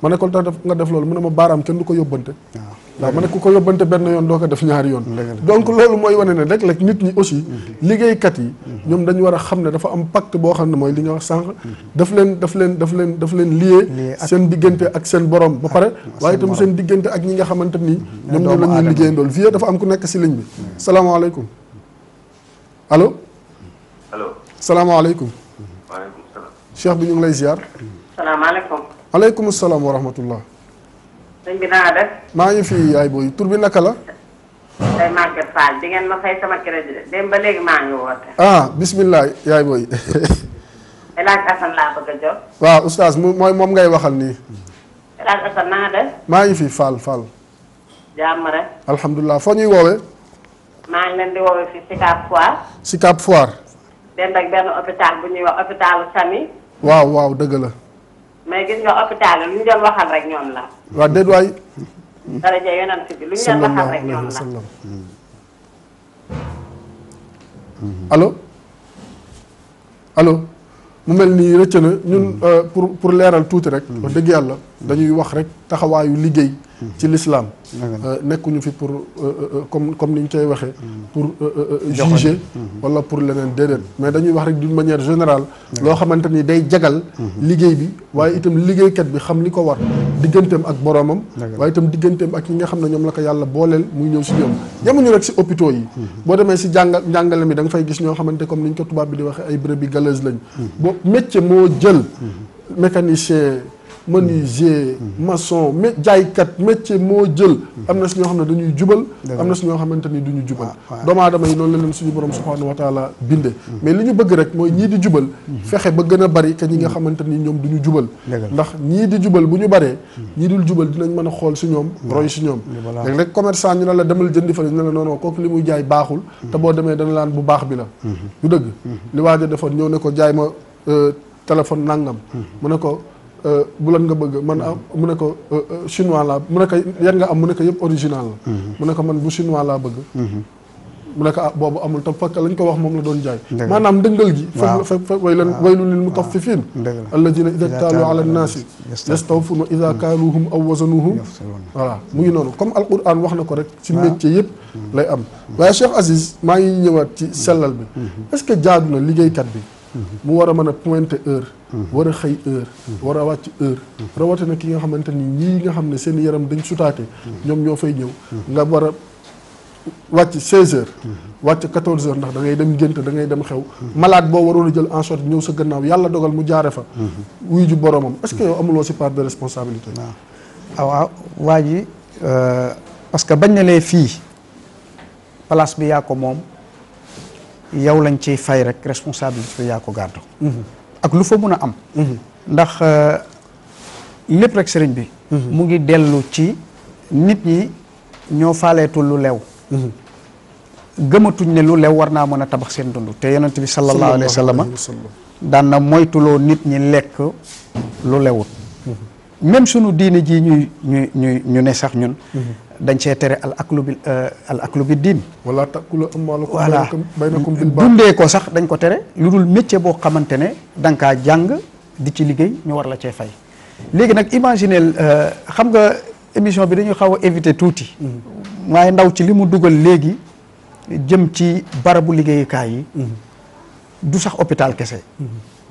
ma ne ko tax nga def loolu mu ne ma baaraam kenn du ko yóbbante. waaw ma ne ku ko yóbbante benn yoon doo ko def ñaari yoon. donc loolu mooy wane ne rek nit ñi aussi. liggéeykat yi ñoom dañu war a xam ne dafa am pacte boo xam ne mooy li nga wax sànq. daf leen lié seen diggante ak seen borom ba pare. waaye itam seen diggante ak ñi nga xamante ni. ñoom ñoo la ñuy liggéeyandool fii dafa am ku nekk si ligne bi. salaamaaleykum allo. allo. salaamaaleykum. waaleykum salaam. cheikh bi ñu ngi lay ziar. salaamaaleykum. aleykum salaam wa rahmatullah. sëñ bi naa def. maa ngi fi yaay booy tur bi naka la. day Maguette Fall di ngeen ma fay sama crédit de dem ba léegi maa ngi woote. ah bismillah yaay booy. El Hadj Assane laa bëgg a jot. waaw oustaz moom ngay waxal nii. El Hadj Assane naa def. maa ngi fi Fall. jàmm rek. alhamdulilah foo ñuy woowee. maa ngi leen di woowee fii Sicap Foire. Sicap Foire. dend ak benn hôpital bu ñuy wax hôpitalu Sami. waaw dëgg la. mais gis nga hôpital yi lu ñu doon waxal rek ñoom la. waaw déet waay. daraja yonent bi lu ñu doon waxal rek ñoom la. allo mu mel nii rëcc na ñun pour leeral tuuti rek. wax dëgg yàlla dañuy wax rek taxawaayu liggéey. ci l'islam nekkuñu fi pour comme ni ñu koy waxee. pour juger wala pour leneen déedéet mais dañuy wax rek d'une manière générale. loo xamante ni day jagal. liggéey bi waaye itam liggéeykat bi xam li ko war digganteem ak boromam. waaye itam digganteem ak ñi nga xam ne ñoom la ko yàlla booleel muy ñëw si ñoom. yemuñu rek si hôpitaux yi. boo demee si njàngale mi da nga fay gis ñoo xamante comme ni ñu ko tubaab bi di waxee ay brebis galeuses lañ. boo métier moo jël mécanicien. menuisier maçon jaaykat métier moo jël am na si ñoo xam ne dañuy jubal am na si ñoo xamante ni duñu jubal doomu aadama yi noonu la leen suñu borom subhanahu wa taala binde mais li ñu bëgg rek mooy ñii di jubal fexe ba gën a bari que ñi nga xamante ni ñoom duñu jubal ndax ñii di jubal bu ñu baree ñii dul jubal dinañ mën a xool si ñoom roy si ñoom léegi rek commerçant ñu ne la demal jëndi fa ñu ne la non kooku li muy jaay baaxul te boo demee dana laan bu baax bi la du dëgg li waaj a defoon ñëw ne ko jaay ma téléphone nangam mu ne ko bu lan nga bëgg man mu ne ko chinois laa mu ne ko yan nga am mu ne ko yëpp original la mu ne ko man bu chinois laa bëgg mu nekk boobu amul te fekk lañ ko wax moom la doon jaay maanaam ndëngal gi fa waylun lil mutaffifin alladina ida taalu ala nnaasi yastawfun wa ida kaaluhum aw wazanuhum voilà mu ngi noonu comme alquran wax na ko rek ci métier yëpp lay am waaye Cheikh Aziz maa ngi ñëwaat ci sellal bi est-ce que jaadu na liggéeykat bi mu war a mën a pointer heure war a xëy heure war a wàcc heure rawatina ki nga xamante ni ñii nga xam ne seen yaram dañ sutaate ñoom ñoo fay ñëw nga war a wàcc 16 heures wàcc 14 heures ndax da ngay dem ngénte da ngay dem xew malade boo waroon a jël en charge ñëw sa gannaaw yàlla dogal mu jaare fa wuyu ju boromam est-ce que yow amuloo si part de responsabilité waaw waa ji parce que bañ na lee fii place bi yaa ko moom yow lañ ciy fay rek responsabilité yaa ko gàddu ak lu fa mun a am ndax lépp rek sëriñ bi mu ngi dellu ci nit ñi ñoo faaleetul lu lew gëmatuñ ne lu lew war naa mën a tabax seen dund te yonent bi sallallahu alayhi wa sallam daan na moytuloo nit ñi lekk lu lewut même sunu diine ji ñu ne sax ñun dañ cee tere al aklu bi diin wala takulu amwaalakum baynakum bil baatil dundee ko sax dañ ko tere lu dul métier boo xamante ne da nga kaa jàng di ci liggéey ñu war la cee fay léegi nag imagineel xam nga émission bi dañu xaw a éviter tuuti waaye ndaw ci li mu dugal léegi jëm ci barabu liggéeyukaay yi du sax hôpital kese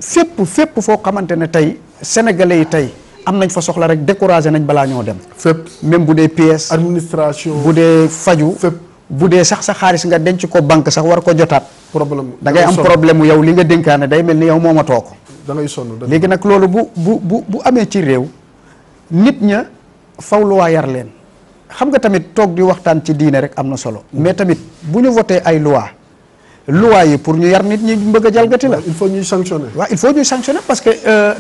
fépp foo xamante ne tey sénégalais yi tey am nañ fa soxla rek découragé nañ balaa ñoo dem fépp même bu dee pièce administration bu dee faju fépp bu dee sax sa xaalis nga denc ko banque sax war ko jotaat problème da ngay am problème mu yow li nga dénkaane day mel ni yow moomatoo ko da ngay sonn léegi nag loolu bu amee ci réew nit ña faw lu waa yar leen xam nga tamit toog di waxtaan ci diine rek am na solo mais tamit bu ñu voté ay loi yi pour ñu yar nit ñi bëgg a jalgati la il faut ñuy sanctionner waaw il faut ñuy sanctionner parce que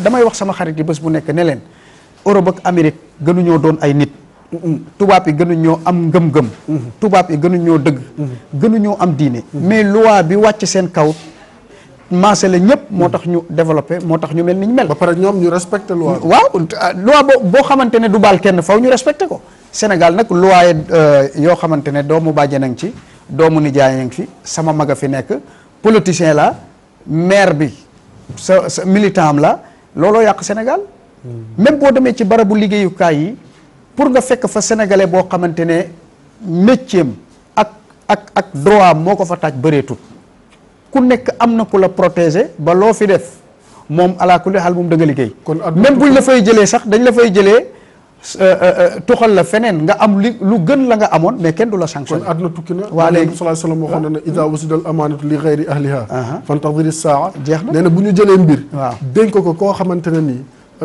damay wax sama xarit yi bés bu nekk ne leen Europe ak Amérique gënuñoo doon ay nit tubaab yi gënuñoo am ngëm-ngëm tubaab yi gënuñoo dëgg gënuñoo am diine mais loi bi wàcc seen kaw maase la ñëpp moo tax ñu développé moo tax ñu mel ni ñu mel ba pare ñoom ñu respecté loi waaw loi boo xamante ne du baal kenn faw ñu respecté ko Sénégal nag loi yoo xamante ne doomu bàjjen a ngi ci doomu nijaay a ngi fi sama mag a fi nekk politicien la maire bi sa militant am la looloo yàq Sénégal même boo demee ci barabu liggéeyukaay yi pour nga fekk fa sénégalais boo xamante ne métier am ak droit am moo ko fa taaj bëreetut ku nekk am na ku la protéger ba loo fi def moom alaa kulli xaal moom da nga liggéey même buñ la fay jëlee sax dañ la fay jëlee tuxal la feneen nga am lu gën la nga amoon mais kenn du la sanctionné kon àdduna tukki na waa léegi sallallahu alayhi wa sallam waxoon na ne ida wasida al amaanatu li gayri ahliha fantadiri saa jeex na nee na bu ñu jëlee mbir waaw dénk ko koo xamante ne nii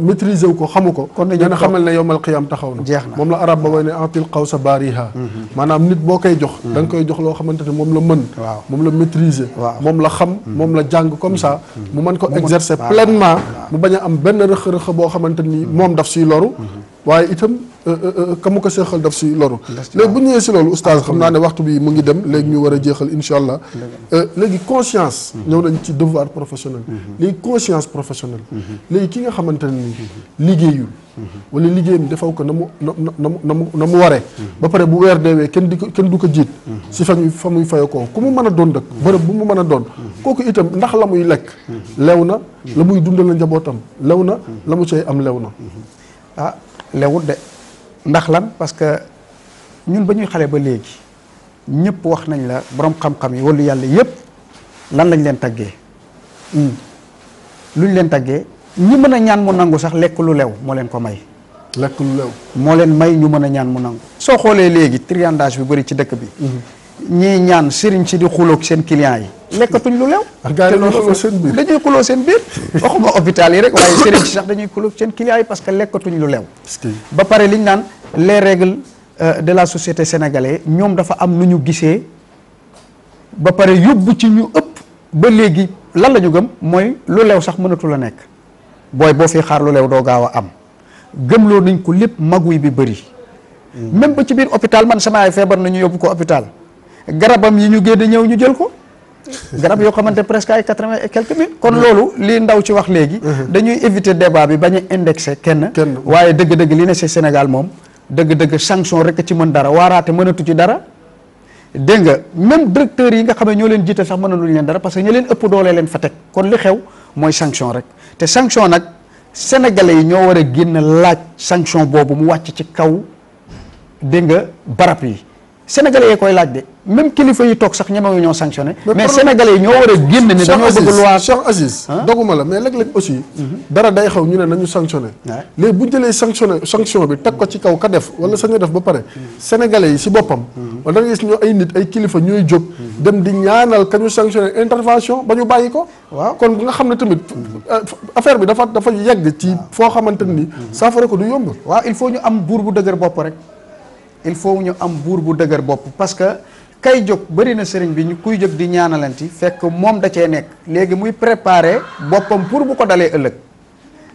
maîtriser wu ko xamu ko kon nee na xamal ne yowmal qiyam taxaw na jeex na moom la arab ba way ne antil qawsa baariha maanaam nit boo koy jox da nga koy jox loo xamante ne moom la mën waaw moom la maîtriser waaw moom la xam moom la jàng comme ça mu mën ko exercer pleinement mu bañ a am benn rëq-rëq boo xamante ni moom daf siy loru waaye itam ka mu ko seexal daf si loru léegi bu ñëwee si loolu oustaz xam naa ne waxtu bi mu ngi dem léegi ñu war a jeexal incha allah léegi conscience ñëw nañ ci devoir professionnel léegi conscience professionnelle léegi ki nga xamante ne ni liggéeyul wala liggéeyam defaw ko na mu waree ba pare bu weer deewee kenn du ko jiit si fa muy faye koo ku mu mën a doon dëkk bërëb bu mu mën a doon kooku itam ndax la muy lekk lew na la muy dundal la njabootam lew na la mu cay am lew na ah lewut de ndax lan parce que ñun ba ñuy xale ba léegi ñëpp wax nañ la borom xam-xam yi wala yàlla yëpp lan lañ leen taggee luñ leen taggee ñi mën a ñaan mu nangu sax lekk lu lew moo leen ko may lekk lu lew moo leen may ñu mën a ñaan mu nangu soo xoolee léegi triandage bi bëri ci dëkk bi ñii ñaan sëriñ si di xuloog seen clients yi lekkatuñ lu lew dañuy xuloo seen biir waxuma hôpital yi rek waaye sëriñ si sax dañuy xuloog seen clients yi parce que lekkatuñ lu lew ba pare liñ naan les règles de la société sénégalaise ñoom dafa am nu ñu gisee ba pare yóbbu ci ñu ëpp ba léegi lan la ñu gëm mooy lu lew sax mënatu la nekk boo fi xaar lu lew doo gaaw a am gëmloo nañ ko lépp maguy bi bëri même ba ci biir hôpital man sama ay feebar nañu yóbbu ko hôpital garabam yi ñu génn ñëw ñu jël ko garab yoo xamante presque ay 80 et quelques mille kon loolu li ndaw ci wax léegi dañuy éviter débat bi bañ a indexé kenn waaye dëgg-dëgg li ne ci Sénégal moom dëgg-dëgg sanction rek ci mën dara waaraate mënatu ci dara dégg nga même directeurs yi nga xam ne ñoo leen jiite sax mënaluñ leen dara parce que ñi leen ëpp doole leen fa teg kon li xew mooy sanction rek te sanction nag sénégalais yi ñoo war a génn laaj sanction boobu mu wàcc ci kaw dégg nga barab yi sénégalais yi koy laaj de même kilifa yi toog sax ñemewu ñoo sanctionné mais sénégalais yi ñoo war a génn ne dañoo bëgg loi Cheikh Aziz doguma la mais léeg-léeg aussi dara day xaw ñu ne nañu sanctionné léegi bu ñu jëlee sanction bi teg ko ci kaw ka def wala sañu def ba pare sénégalais yi si boppam wala da nga gis ñoo ay nit ay kilifa ñooy jóg dem di ñaanal ka ñu sanctionné intervention ba ñu bàyyi ko waaw kon nga xam ne tamit affaire bi dafa yegg ci foo xamante ni saafara ko du yomb waaw il faut ñu am buur bu dëgër bopp rek il faut ñu am buur bu dëgër bopp parce que kay jóg bëri na sëriñ bi ñu kuy jóg di ñaanalanti fekk moom da cee nekk léegi muy préparer boppam pour bu ko dalee ëllëg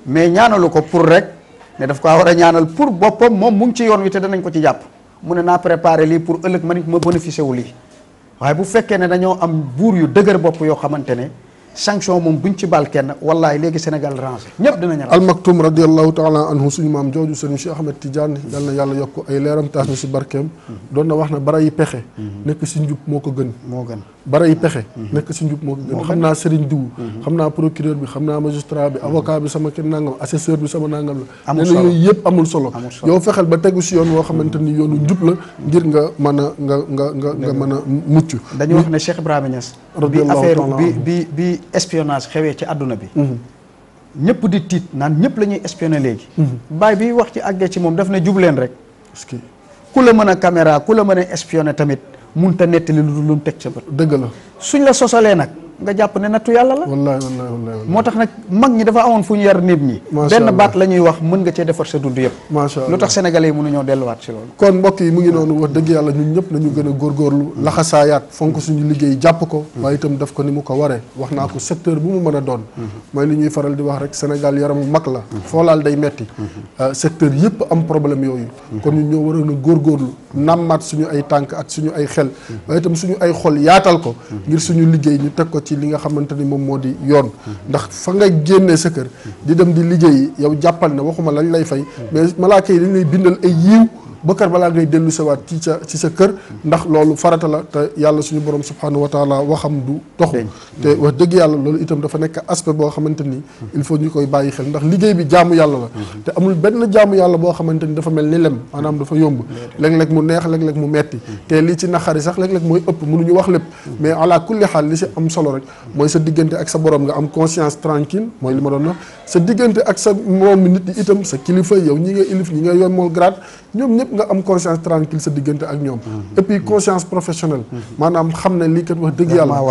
mais ñaanalu ko pour rek ne daf ko war a ñaanal pour boppam moom mu ngi ci yoon wi te danañ ko ci jàpp mu ne naa préparer lii pour ëllëg ma nit ma bénéficier wu lii waaye bu fekkee ne dañoo am buur yu dëgër bopp yoo xamante ne sanction moom duñ ci baal kenn wallaay léegi Sénégal rangé ñëpp dinañ Al Maktoum radiallahu taala anhu suñu maam jooju sëriñ Cheikh Ahmed Tidiane yal na yàlla yokk ay leeram taas na si barkeem doon na wax na bara yi pexe nekk si njub moo ko gën bara yi pexe nekk si njub moo ko gën xam naa sëriñ diw xam naa procureur bi xam naa magistrat bi avocat bi sama kenn nangam assesseur bi sama nangam la nee na yooyu yëpp amul solo yow fexeel ba tegu si yoon woo xamante ni yoonu njub la ngir nga mën a nga mën a mucc dañu wax ne Cheikh Ibrahima Niass bi affaire bi espionnage xewee ci àdduna bi ñëpp di tiit naan ñëpp la ñuy espionné léegi baay bi wax ci àggee ci moom daf ne jubleen rek parce que ku la mën a caméra ku la mën a espionné tamit mun ta nettali lu dul lu mu teg ca bët dëgg la suñ la sosalee nag nga jàpp ne nattu yàlla la wallaay moo tax nag mag ñi dafa amoon fu ñu yar nit ñi benn baat la ñuy wax mën nga cee defar sa dund yëpp macha allah lu tax sénégalais yi mënuñoo delluwaat ci loolu kon mbokk yi mu ngi noonu wax dëgg yàlla ñun ñëpp nañu gën a góorgóorlu laxasaayaat fonk suñu liggéey jàpp ko waaye itam def ko ni mu ko waree wax naa ko secteur bu mu mën a doon mooy li ñuy faral di wax rek Sénégal yaramu mag la foo laal day metti secteur yëpp am problème yooyu kon ñun ñoo waroon a góorgóorlu nàmmaat suñu ay tànk ak suñu ay xel waaye itam suñu ay xol yaatal ko ngir suñu liggéey ñu teg ko ci li nga xamante ni moom moo di yoon ndax fa nga génnee sa kër di dem di liggéey yow jàppal ne waxuma lañ lay fay mais malaaka yi dañ lay bindal ay yiiw ba kër balaa ngay dellu sawaat ci sa kër ndax loolu farata la te yàlla suñu borom subhanahu wa taala waxam du toxu te wax dëgg yàlla loolu itam dafa nekk aspect boo xamante ni il faut ñu koy bàyyi xel ndax liggéey bi jaamu yàlla la te amul benn jaamu yàlla boo xamante ni dafa mel ni lem maanaam dafa yomb léeg-léeg mu neex léeg-léeg mu metti te li ci naqari sax léeg-léeg mooy ëpp mënuñu wax lépp mais ala kulli xaal li si am solo rek mooy sa diggante ak sa borom nga am conscience tranquille mooy li ma doon wax sa diggante ak sa moom nit ñi itam sa kilifa yow ñi nga ilif ñi nga yoon mool grade ñoom ñëpp nga am conscience tranquille sa diggante ak ñoom et puis conscience professionnelle maanaam xam ne lii kat wax dëgg yàlla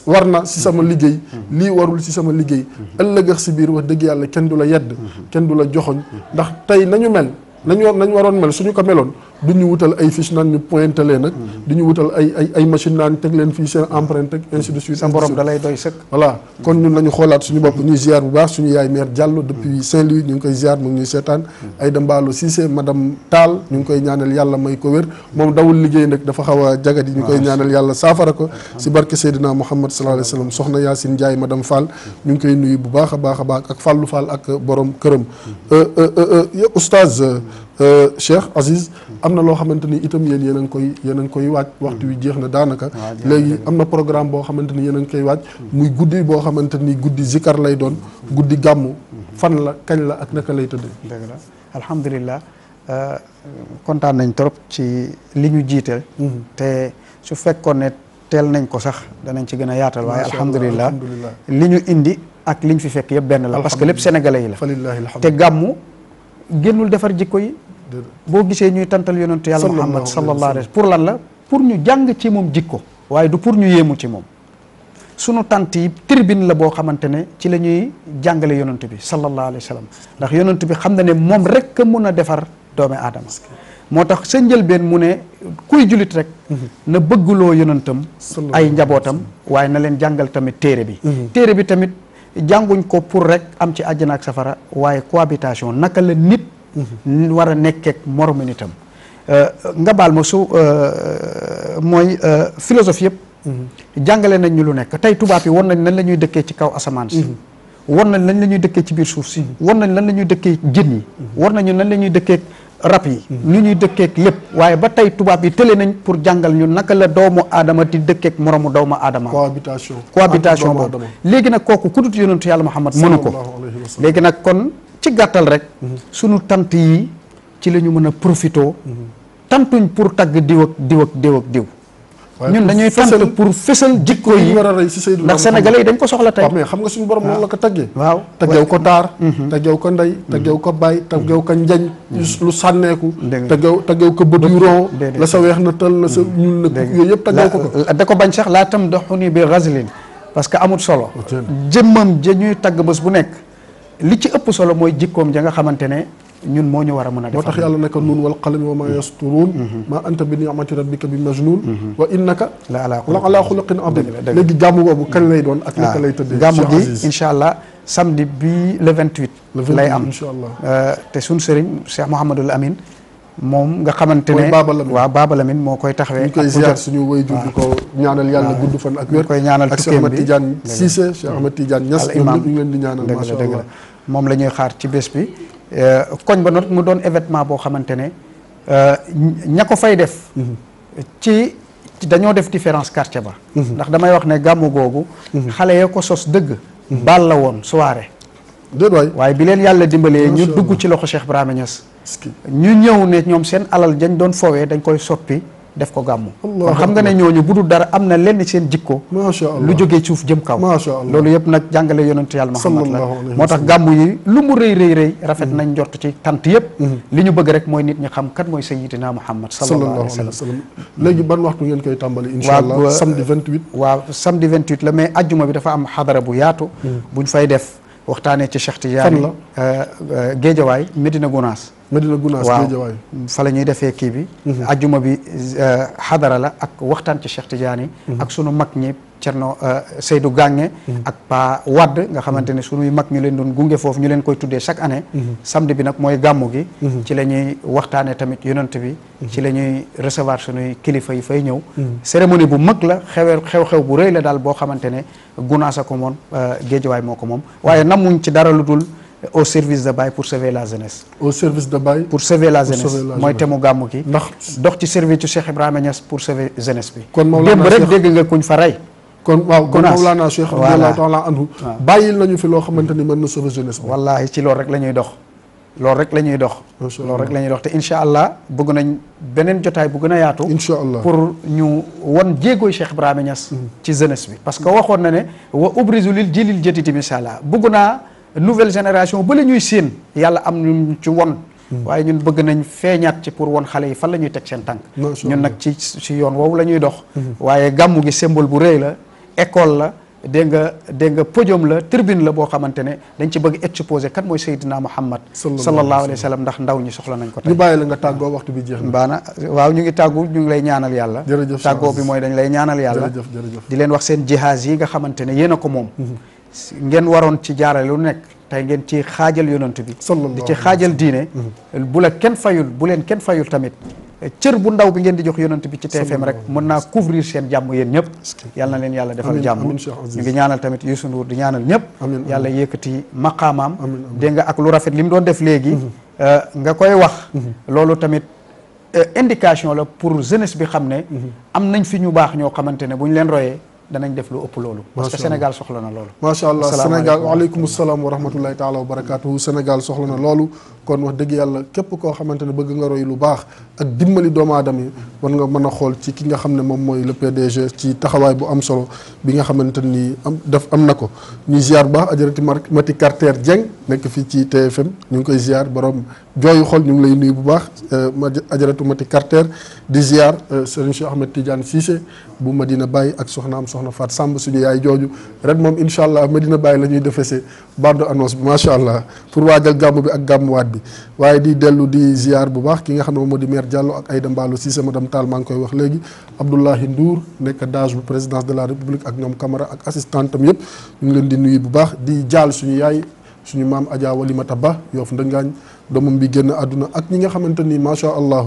war na si sama liggéey lii warul si sama liggéey ëllëgax si biir wax dëgg yàlla kenn du la yedd kenn du la joxoñ ndax tey nañu mel nañ waroon mel suñu ko meloon du ñu wutal ay fiche naan ñu pointé leen nag du ñu wutal ay machine naan teg leen fii seen empreinte ak ainsi de suite sa borom da lay doy sëkk voilà kon ñun nañu xoolaat suñu bopp ñuy ziar bu baax suñu yaay mère Diallo depuis Saint-Louis ñu ngi koy ziar mu ngi ñuy seetaan Aïda Mballo Cissé madame Tall ñu ngi koy ñaanal yàlla may ko wér moom dawul liggéey nag dafa xaw a jagat yi ñu koy ñaanal yàlla saafara ko si barke Seydina Mouhammad sallallahu alayhi wa sallam soxna Yacine Ndiaye madame Fall ñu ngi koy nuyu bu baax a baax ak Fallou Fall ak borom këram oustaz Cheikh Aziz am na loo xamante ni itam yéen a ngi koy waaj waxtu wi jeex na daanaka léegi am na programme boo xamante ni yéen a ngi koy waaj muy guddi boo xamante ni guddi zikar lay doon guddi gàmmu fan la kañ la ak naka lay tëddee. dëgg la alhamdulilah kontaan nañ trop ci li ñu jiite te su fekkoon ne teel nañ ko sax danañ ci gën a yaatal waaye alhamdulilah li ñu indi ak liñ fi fekk yëpp benn la parce que lépp sénégalais yi la te gàmmu génnul defar jikko yi boo gisee ñuy tantal yonentu yàlla Muhammad sallallahu alayhi pour lan la pour ñu jàng ci moom jikko waaye du pour ñu yéemu ci moom sunu tant yi tribune la boo xamante ne ci la ñuy jàngale yonent bi sallallahu alayhi wa sallam ndax yonent bi xam na ne moom rek a mun a defar doomi aadama moo tax sa njëlbeen mu ne kuy julit rek na bëgguloo yonentam ay njabootam waaye na leen jàngal tamit téere bi tamit jànguñ ko pour rek am ci àjjana ak safara waaye cohabitation naka la nit war a nekkeek moromu nitam nga baal ma su mooy philosophie yëpp jàngale nañ ñu lu nekk tey tubaab yi won nañ lan la ñuy dëkkee ci kaw asamaan si won nañ lan la ñuy dëkkee ci biir suuf si won nañ lan la ñuy dëkkee jën yi won nañu lan la ñuy dëkkee rab yi nu ñuy dëkkeek lépp waaye ba tey tubaab yi tële nañ pour jàngal ñu naka la doomu aadama di dëkkeek moromu doomu aadama cohabitation boobu léegi nag kooku ku dut yonentu yàlla Muhammad mënu ko léegi nag kon ci gàttal rek sunu tant yi ci la ñu mën a profitoo tantuñ pour tagg diw ak diw ak diw ak diw ñun dañuy tant pour fësal jikko yi ndax sénégalais yi dañ ko soxla tey mais xam nga suñu borom noonu la ko taggee waaw taggeew ko taar taggeew ko ndey taggeew ko baay taggeew ko njañ lu sànneeku taggeew ko bët yu roo la sa weex na tël la sa ñuul na yooyu yëpp taggeew ko da ko bañ sax laa tam doxuni bi ghazlin parce que amul solo jëmmam ja ñuy tagg bés bu nekk li ci ëpp solo mooy jikkoom ja nga xamante ne ñun moo ñu war a mën a def moo tax yàlla nekk nuun wal qalami wa ma yasturuun ma anta bi ni'mati rabbika bi majnuun wa innaka la ala xuluqin adim léegi gàmmu boobu kañ lay doon ak naka lay tëddee gàmmu gi incha allah samedi bi le 28 lay am incha allah te suñ sëriñ Cheikh Mouhamadul Amin moom nga xamante ne waaw Baba Lamine moo koy taxawee ñu koy ziar suñu waajur di ko ñaanal yàlla gudd fan ak wér koy ñaanal ak Cheikh Ahmed Tidiane Cissé Cheikh Ahmed Tidiane Niass ñoom ñëpp ñu ngi leen di ñaanal macha allah moom la ñuy xaar ci bés bi koñ ba not mu doon événement boo xamante ne ña ko fay def ci dañoo def différence quartier ba ndax damay wax ne gàmmu googu xale ya ko sos dëgg bal la woon soirée waaye bi leen yàlla dimbalee ñu dugg ci loxo Cheikh Ibrahima Niass ñu ñëw ne ñoom seen alal dañ doon foowee dañ koy soppi def ko gàmmu kon xam nga ne ñooñu bu dul dara am na lenn seen jikko lu jógee suuf jëm kaw loolu yëpp nag jàngale yonentu yàlla Muhammad la moo tax gàmmu yi lu mu rëy rëy rëy rafet nañ njort ci tant yëpp li ñu bëgg rek mooy nit ñi xam kat mooy sayyidina Muhammad sallallahu alayhi wa sallam léegi ban waxtu ngeen koy tàmbali insha allah samedi 28 waaw samedi 28 la mais ajjuma bi dafa am xadara bu yaatu buñ fay def waxtaanee ci Cheikh Tidiane Géejawaay Medina Gounass Géejawaay fa la ñuy defee kii bi ajjuma bi xadara la ak waxtaan ci Cheikh Tidiane ak sunu mag ñi Cerno Seydou Gànge ak Pa Wadd nga xamante ne sunuy mag ñu leen doon gunge foofu ñu leen koy tuddee chaque année samedi bi nag mooy gàmmu gi ci la ñuy waxtaanee tamit yonent bi ci la ñuy recevoir sunuy kilifa yi fay ñëw cérémonie bu mag la xew-xew bu rëy la daal boo xamante ne Gounass a ko moom Géejawaay moo ko moom waaye namuñ ci dara lu dul au service de Baye pour sauver la jeunesse. au service de Baye. pour sauver la jeunesse mooy temu gàmmu gi. ndax dox ci service ci Cheikh Ibrahima Niass pour sauver jeunesse bi. kon Mawlana démb rek dégg nga kuñ fa rey. kon Mawlana Cheikh radiyallahu ta'ala anhu bàyyil nañu fi loo xamante ni mën na sauver jeunesse bi. wallaahi ci loolu rek la ñuy dox. loolu rek la ñuy dox. loolu rek la ñuy dox te incha allah bëgg nañ beneen jotaay bu gën a yaatu. incha allah pour ñu won jéegooy Cheikh Ibrahima Niass. ci jeunesse bi parce que waxoon na ne wa ubrizu lil jilil jadidi incha allah bëgg naa nouvelle génération ba la ñuy séen yàlla am ñu ci won waaye ñun bëgg nañ feeñaat ci pour won xale yi fan la ñuy teg seen tànk ñun nag ci yoon woowu la ñuy dox waaye gàmmu gi symbole bu rëy la école la dégg nga podium la tribune la boo xamante ne dañ ci bëgg exposé kan mooy Seydina Muhammad sallallahu alayhi wa sallam ndax ndaw ñi soxla nañ ko tey ñu bàyyi la nga tàggoo waxtu bi jeex na baana waaw ñu ngi tàggu ñu ngi lay ñaanal yàlla tàggoo bi mooy dañ lay ñaanal yàlla di leen wax seen jihaaz yi nga xamante ne yéen a ko moom ngeen waroon ci jaarale lu nekk tey ngeen ci xaajal yonent bi di ci xaajal diine bu leen kenn fayul tamit cër bu ndaw bi ngeen di jox yonent bi ci TFM rek mën naa couvrir seen jàmm yéen ñëpp yàlla na leen yàlla defal jàmm ñu ngi ñaanal tamit Youssou Ndour di ñaanal ñëpp yàlla yëkkati maqaamaam dégg nga ak lu rafet li mu doon def léegi nga koy wax loolu tamit indication la pour jeunesse bi xam ne am nañ fi ñu baax ñoo xamante ne bu ñu leen royee danañ def lu ëpp loolu parce que Sénégal soxla na loolu macha allah Sénégal waaleykum salaam wa rahmatullahi taala wa barakatuhu Sénégal soxla na loolu kon wax dëgg yàlla képp koo xamante ne bëgg nga roy lu baax ak dimbali doomu aadama yi war nga mën a xool ci ki nga xam ne moom mooy le PDG ci taxawaay bu am solo bi nga xamante ni am na ko ñuy ziar bu baax ajarati Mati Carter Dieng nekk fii ci TFM ñu ngi koy ziar borom jooyu xol ñu ngi lay nuyu bu baax ajaratu Mati Carter di ziar Serigne Cheikh Ahmed Tidiane Cissé bu Medina Baye ak soxnaam soxna Faat Samb suñu yaay jooju ren moom incha allah Medina Baye la ñuy defese bande annonce bi macha allah pour waajal gàmmu bi ak gàmmuwaat bi waaye di dellu di ziar bu baax ki nga xam ne moom moo di maire Diallo ak Aïda Mballo Cissé madame Tall maa ngi koy wax léegi Abdoulahi Ndour nekk DAGE bu présidence de la République ak ñoom Camara ak assistante am yëpp ñu ngi leen di nuyu bu baax di jaal suñu yaay suñu maam Adja Walimata Ba Yoff Ndëngaañ doomam bi génn àdduna ak ñi nga xamante ni macha allah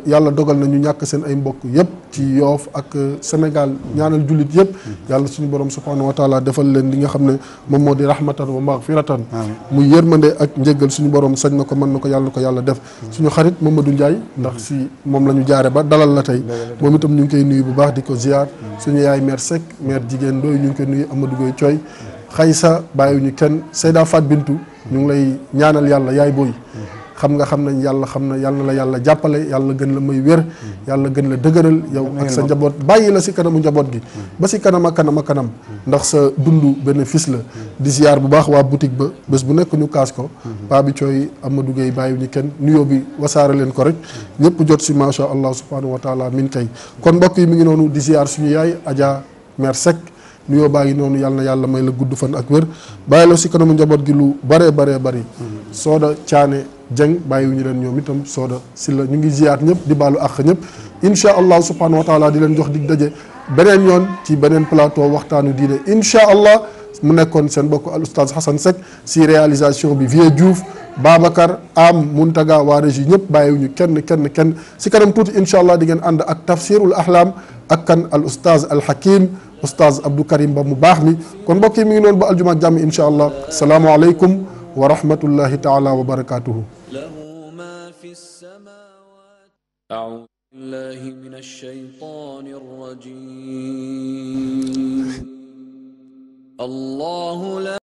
yàlla dogal na ñu ñàkk seen ay mbokk yëpp ci Yoff ak Sénégal ñaanal jullit yëpp yàlla suñu borom subhanahu wa taala defal leen li nga xam ne moom moo di rahmatan wa maghfiratan muy yërmande ak njéggal suñu borom sañ na ko mën na ko yàlla def suñu xarit Mamadou Ndiaye ndax si moom la ñu jaare ba dalal la tey moom itam ñu ngi koy nuyu bu baax di ko ziar suñu yaay mère Seck mère jigéen dooy ñu ngi koy nuyu Amadou Goy Thioy Xaysa bàyyiwuñu kenn Seyda Fat Bintu ñu ngi lay ñaanal yàlla yaay booy xam nañ yàlla yàlla la yàlla jàppale yàlla gën la may wér yàlla gën la dëgëral yow ak sa njaboot bàyyi la si kanamu njaboot gi ba si kanam a kanam ndax sa dund bénéfice la di ziar bu baax waa boutique ba bés bu nekk ñu kaas ko paa bi cooy Amadou Gueye bàyyiwuñu kenn nuyoo bi wasaare leen ko rek ñëpp jot si macha allah subhanahu wa taala min kay kon mbokk yi mi ngi noonu di ziar suñu yaay Adja mère Seck nuyoo baa ngi noonu yàlla na yàlla may la gudd fan ak wér bàyyi la si kanamu njaboot gi lu baree bëri Sooda Caane Jeng bàyyiwuñu leen ñoom itam Sooda si la ñu ngi ziyaar ñëpp di baalu àq ñëpp incha allah subhanahu wa taala di leen jox dig daje beneen yoon ci beneen plateau waxtaanu diine incha allah mu nekkoon seen bokk al oustaz Hassan Seck si réalisation bi Vieux Diouf Babacar Am Muntaga waa régie ñëpp bàyyiwuñu kenn si kanam tuuti incha allah di ngeen ànd ak tafsirul ahlam ak kan al oustaz al hakim oustaz Abdou Karim Ba mu baax mi kon mbokk yi mi ngi noonu ba aljuma ak jàmm incha allah salaamualeykum wa rahmatullahi taala wa barakatuhu له ما في السماوات أعوذ بالله من الشيطان الرجيم الله لا